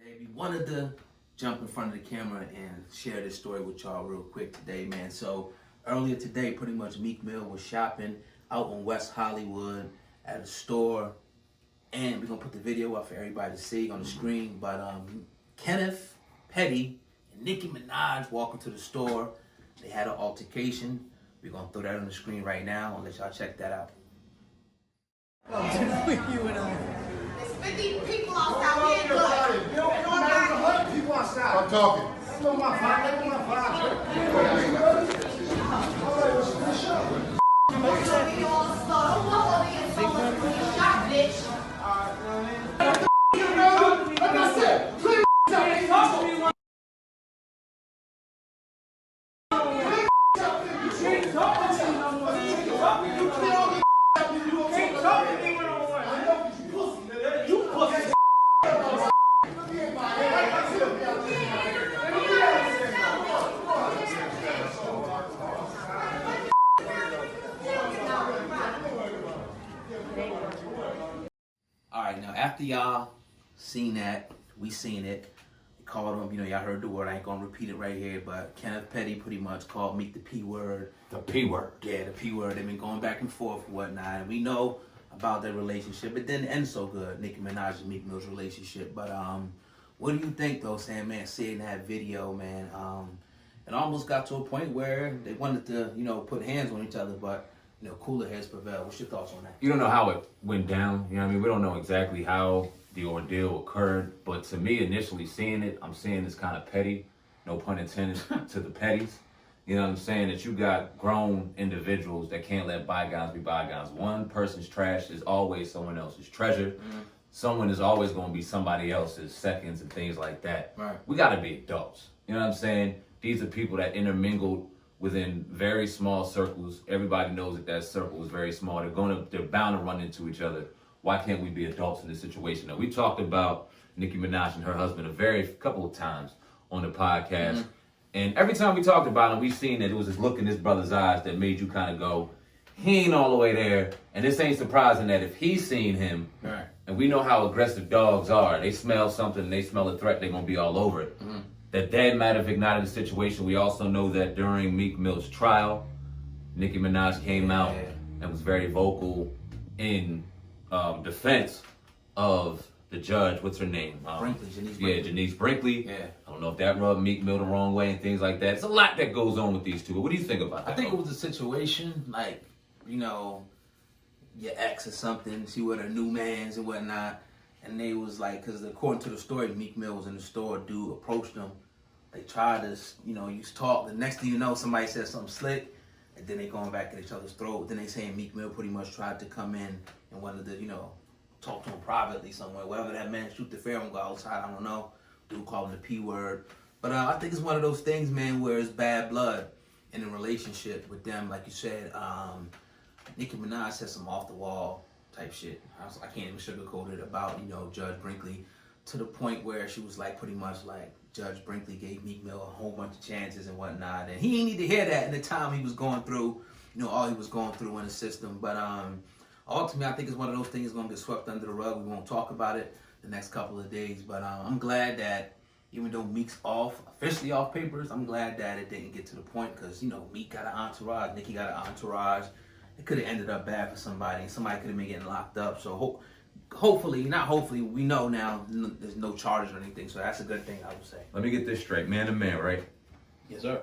We wanted to jump in front of the camera and share this story with y'all real quick today, man. So earlier today, pretty much Meek Mill was shopping out in West Hollywood at a store, and we're gonna put the video up for everybody to see on the screen. But Kenneth Petty and Nicki Minaj walking to the store. They had an altercation. We're gonna throw that on the screen right now and let y'all check that out. You and I. There's 50 people outside. We ain't good. You don't know 100 people outside. I'm talking. That's not my vibe. That's not my vibe. We all slow. Don't walk over here so much when you shot, bitch. Like I said, clean up. All right, now after y'all seen that, we seen it. They called him, y'all heard the word. I ain't gonna repeat it right here, but Kenneth Petty pretty much called Meek the P word. The P word. Yeah, the P word. They've been going back and forth and whatnot. And we know about their relationship. It didn't end so good, Nicki Minaj and Meek Mill's relationship. But what do you think though, Sam, man, seeing that video, man? It almost got to a point where they wanted to, put hands on each other, but cooler heads prevail. What's your thoughts on that? You don't know how it went down. You know what I mean? We don't know exactly how the ordeal occurred. But to me, initially seeing it, I'm seeing this kind of petty, no pun intended, to the petties. You know what I'm saying? That you got grown individuals that can't let bygones be bygones. One person's trash is always someone else's treasure. Mm-hmm. Someone is always going to be somebody else's seconds and things like that. Right. We got to be adults. You know what I'm saying? These are people that intermingled within very small circles. Everybody knows that circle is very small. They're bound to run into each other. Why can't we be adults in this situation? Now, we talked about Nicki Minaj and her husband a couple of times on the podcast. Mm-hmm. And every time we talked about him, we seen that it was this look in his brother's eyes that made you kind of go, he ain't all the way there. And this ain't surprising that if he's seen him, right, and we know how aggressive dogs are, they smell something, they smell a threat, they're going to be all over it. Mm-hmm. That might have ignited the situation. We also know that during Meek Mill's trial, Nicki Minaj came out and was very vocal in defense of the judge. What's her name? Janice Brinkley. Janice Brinkley. Yeah. I don't know if that rubbed Meek Mill the wrong way and things like that. There's a lot that goes on with these two. But what do you think about that? I think it was a situation like, your ex or something. She with her new mans and whatnot. And they was like, because according to the story, Meek Mill was in the store. Dude approached them. They tried to, use talk. The next thing you know, somebody said something slick. And then they going back at each other's throat. Then they saying Meek Mill pretty much tried to come in and wanted to, talk to him privately somewhere. Whatever that man shoot the fair and go outside, I don't know. Dude called him the P word. But I think it's one of those things, man, where it's bad blood in a relationship with them. Like you said, Nicki Minaj said some off the wall type shit. I can't even sugarcoat it about, Judge Brinkley, to the point where she was like pretty much like Judge Brinkley gave Meek Mill a whole bunch of chances and whatnot. And he didn't need to hear that in the time he was going through, all he was going through in the system. But ultimately, I think it's one of those things that's going to get swept under the rug. We won't talk about it the next couple of days. But I'm glad that even though Meek's officially off papers, I'm glad that it didn't get to the point because, Meek got an entourage, Nicki got an entourage. It could have ended up bad for somebody. Somebody could have been getting locked up. So hopefully, we know now there's no charges or anything. So that's a good thing, I would say. Let me get this straight. Man to man, right? Yes, sir.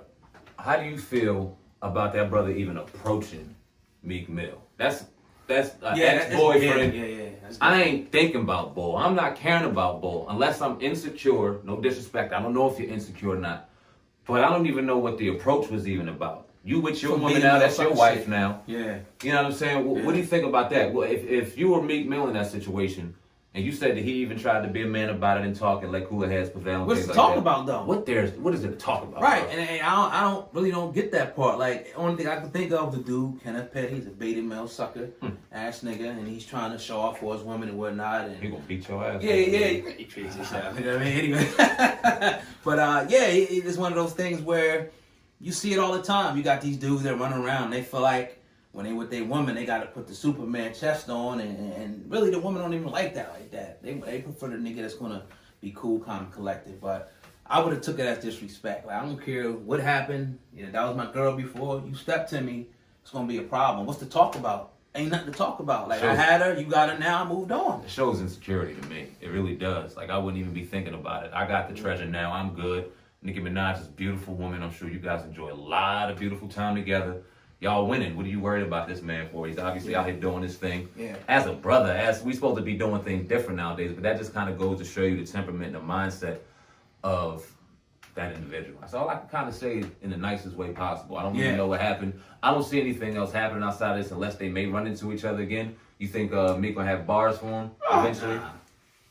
How do you feel about that brother even approaching Meek Mill? That's ex-boyfriend. Yeah. I ain't thinking about Bull. I'm not caring about Bull unless I'm insecure. No disrespect. I don't know if you're insecure or not. But I don't even know what the approach was even about. You with your woman now, that's your wife now. Yeah. You know what I'm saying? What do you think about that? Well, if you were Meek Mill in that situation, and you said that he even tried to be a man about it and talk and let cooler heads prevail. What's to talk about though? What is it to talk about? Right, bro? And I don't get that part. Like, only thing I can think of, the dude Kenneth Petty, he's a beta male sucker, ass nigga, and he's trying to show off for his women and whatnot. And he gonna beat your ass. Yeah, he treats himself. You know what I mean? Anyway, but it's one of those things where you see it all the time. You got these dudes that run around. They feel like when they with their woman, they got to put the Superman chest on, and really the woman don't even like that. They prefer the nigga that's gonna be cool, calm, and collected. But I would have took it as disrespect. Like, I don't care what happened. You know, that was my girl before. You step to me, it's gonna be a problem. What's to talk about? Ain't nothing to talk about. Like, I had her, you got her now, I moved on. It shows insecurity to me. It really does. Like, I wouldn't even be thinking about it. I got the treasure now. I'm good. Nicki Minaj is a beautiful woman. I'm sure you guys enjoy a lot of beautiful time together. Y'all winning. What are you worried about this man for? He's obviously out here doing his thing. Yeah. As a brother, as we supposed to be doing things different nowadays, but that just kind of goes to show you the temperament and the mindset of that individual. That's all I can kind of say in the nicest way possible. I don't really know what happened. I don't see anything else happening outside of this unless they may run into each other again. You think Meek gonna have bars for him eventually?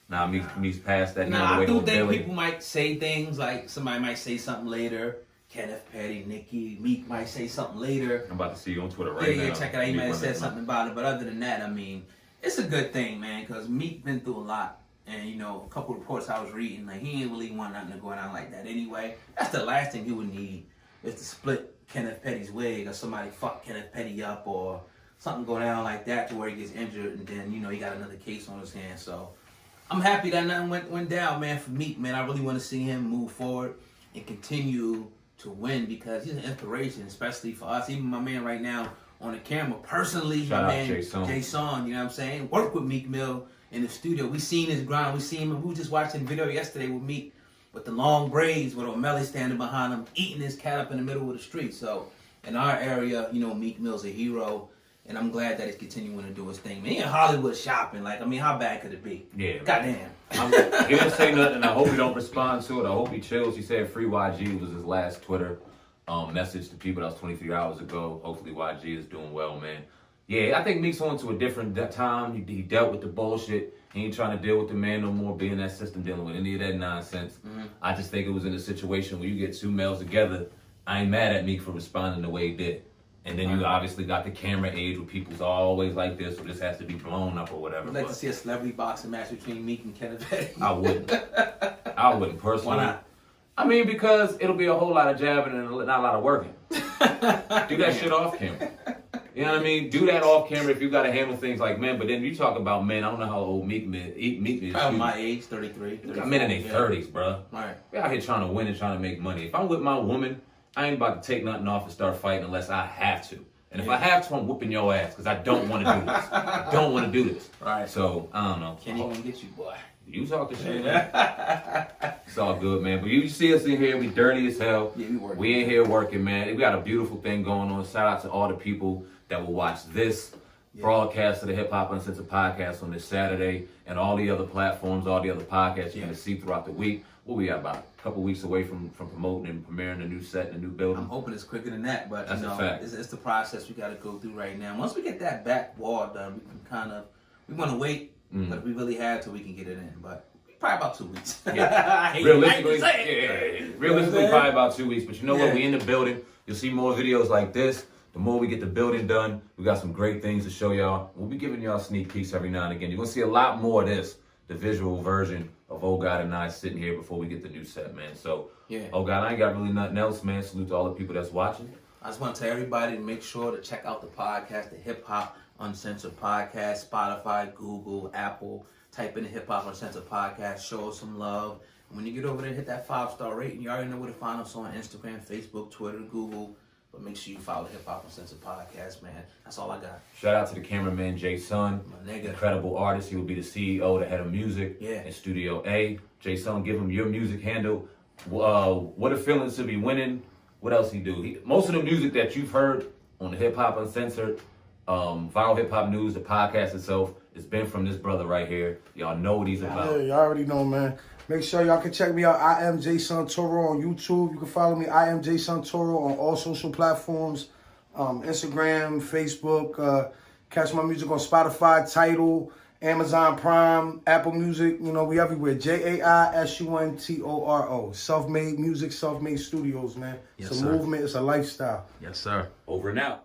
Nah, Meek's past that. Nah, I do think people might say things like somebody might say something later. Kenneth, Petty, Nicki, Meek might say something later. I'm about to see you on Twitter right now. Yeah, check it out. He might have said something about it. But other than that, I mean, it's a good thing, man, because Meek been through a lot. And, you know, a couple reports I was reading, like, he ain't really want nothing to go down like that anyway. That's the last thing he would need, is to split Kenneth Petty's wig, or somebody fuck Kenneth Petty up, or something go down like that to where he gets injured, and then, you know, he got another case on his hands. So I'm happy that nothing went down, man, for Meek, man. I really want to see him move forward and continue to win, because he's an inspiration, especially for us. Even my man right now on the camera, personally, shout my out man Jay-Son, you know what I'm saying? Work with Meek Mill in the studio. We seen his grind. We seen him. We were just watching a video yesterday with Meek with the long braids with O'Malley standing behind him, eating his cat up in the middle of the street. So in our area, you know, Meek Mill's a hero, and I'm glad that he's continuing to do his thing. Man, he in Hollywood shopping. Like, I mean, how bad could it be? Yeah. Goddamn. He didn't say nothing. I hope he don't respond to it. I hope he chills. He said free YG was his last Twitter message to people. That was 23 hours ago. Hopefully YG is doing well, man. Yeah, I think Meek's on to a different time. He dealt with the bullshit. He ain't trying to deal with the man no more, being that system, dealing with any of that nonsense. I just think it was in a situation where you get two males together. I ain't mad at Meek for responding the way he did. And then you obviously got the camera age where people's always like this, so this has to be blown up or whatever. I'd like to see a celebrity boxing match between Meek and Kenneth Petty. I wouldn't. I wouldn't personally. Why not? I mean, because it'll be a whole lot of jabbing and not a lot of working. Do that shit off camera. You know what I mean? Do that off camera if you got to handle things like men. But then you talk about men. I don't know how old Meek is. Probably my age, 33. I'm in their 30s, bro. Right. We're out here trying to win and trying to make money. If I'm with my woman, I ain't about to take nothing off and start fighting unless I have to. And if I have to, I'm whooping your ass because I don't want to do this. I don't want to do this. Right. So, I don't know. Can't even get you, boy. You talk the shit, man. It's all good, man. But you see us in here, we dirty as hell. Yeah, we working. We in here working, man. We got a beautiful thing going on. Shout out to all the people that will watch this broadcast of the Hip Hop Uncensored podcast on this Saturday, and all the other platforms, all the other podcasts you're going to see throughout the week. What we got, about a couple weeks away from promoting and premiering a new set and a new building. I'm hoping it's quicker than that, but that's you know, a fact. It's the process we got to go through right now. Once we get that back wall done, we want to wait, but if we really had to, we can get it in. But probably about 2 weeks. Yeah. Realistically, probably about 2 weeks. But you know what? We in the building. You'll see more videos like this. The more we get the building done, we got some great things to show y'all. We'll be giving y'all sneak peeks every now and again. You're going to see a lot more of this, the visual version of Oh God and I sitting here before we get the new set, man. So, Oh God, I ain't got really nothing else, man. Salute to all the people that's watching. I just want to tell everybody to make sure to check out the podcast, the Hip Hop Uncensored Podcast, Spotify, Google, Apple. Type in the Hip Hop Uncensored Podcast. Show us some love. And when you get over there, hit that 5-star rating. You already know where to find us on Instagram, Facebook, Twitter, Google. But make sure you follow Hip Hop Uncensored Podcast, man. That's all I got. Shout out to the cameraman, Jay-Son. My nigga. Incredible artist. He will be the CEO, the head of music in Studio A. Jay-Son, give him your music handle. What a feeling to be winning. What else he do? Most of the music that you've heard on the Hip Hop Uncensored, Viral Hip Hop News, the podcast itself, it's been from this brother right here. Y'all know what he's about. Yeah, y'all already know, man. Make sure y'all can check me out. I am Jay-Son Toro on YouTube. You can follow me. I am Jay-Son Toro on all social platforms. Instagram, Facebook. Catch my music on Spotify, Tidal, Amazon Prime, Apple Music. You know, we everywhere. JAISUNTORO. Self-made music, self-made studios, man. It's a movement. It's a lifestyle. Yes, sir. Over and out.